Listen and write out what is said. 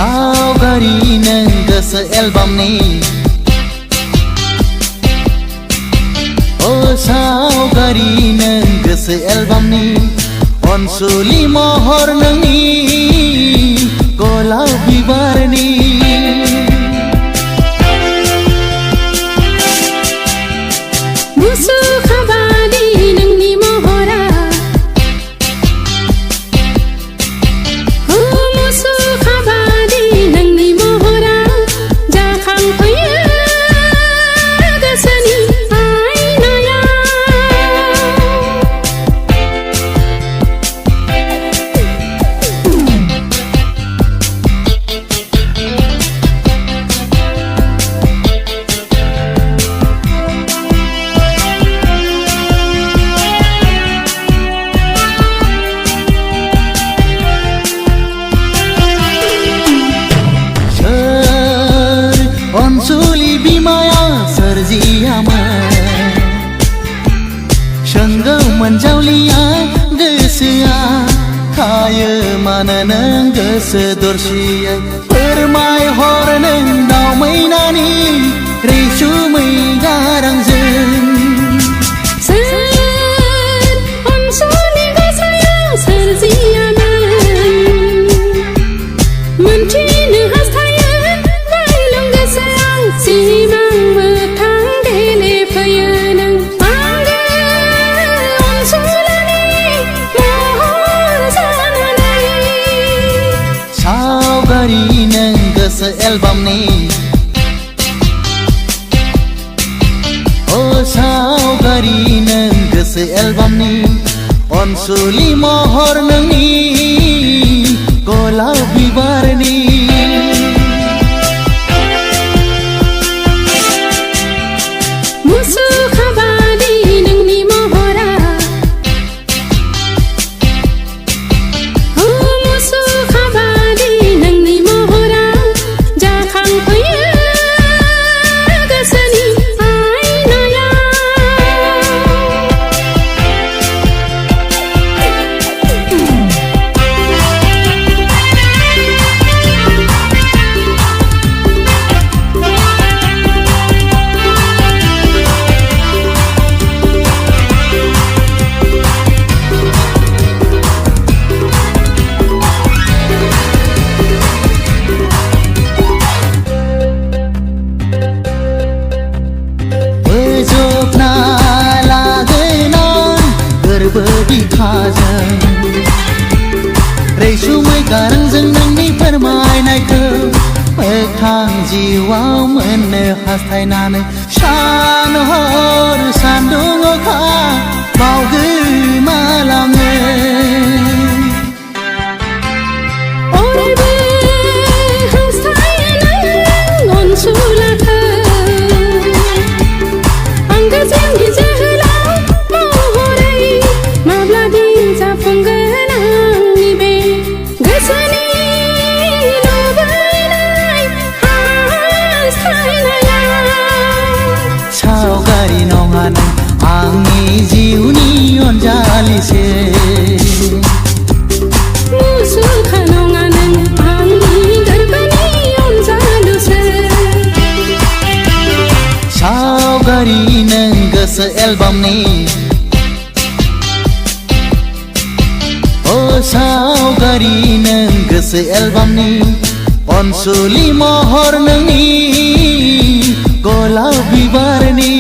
सावगारि नों गोसो एलबामनि सावगारि नों गोसो एलबामनि अनसुलि महर नोंनि गलाब बिबारनि मुसुखाबादि नोंनि महरा मुसुखाबादि नोंनि महरा जाखांफैयो गोसोनि अनसुलि बिमाया सोरजियामोन सोंगौ मोनजावलिया गोसोआ थायो मानो नों गोसो दरसियै फोरमायहर नों दाउ मैनानि रैसुमै गारांजों अनसुलि गोसोआव सोरजियामोन मोनथिनो हास्थायो बायलं गोसोआव सिमां मोथां गेलेफैयो नों आंगो अनसुलिनि महर जानानै सावगारि नों गोसो एलबामनि सावगारि नों गोसो एलबामनि अनसुलि महर नोंनि गलाब बिबारनि मुसुखाबादि नोंनि महरा मुसुखाबादि नोंनि महरा जाखांफैयो गोसोनि बिखाजों रैसुमै गारांजों नोंनि फोरमायनायखौ मोखां जिउआव मोननो हास्थायनानै सान हर सान्दुं अखा बावगोमालाङो अरायबो हास्थायो नों अनसुलाखौ आंगो जोंनि जोहोलाव महरै माब्लादि जाफुंगोन आंनि बे गोसोनि लुबैनाय हास्थायनाया सावगारि नङा नों आंनि जिउनि अनजालिसो मुसुखा नङा नों आंनि गोरबोनि अनजालुसो सावगारि नों गोसो एलबामनि सावगारि नों गोसो एलबामनि अनसुलि महर नोंनि गलाब बिबारनि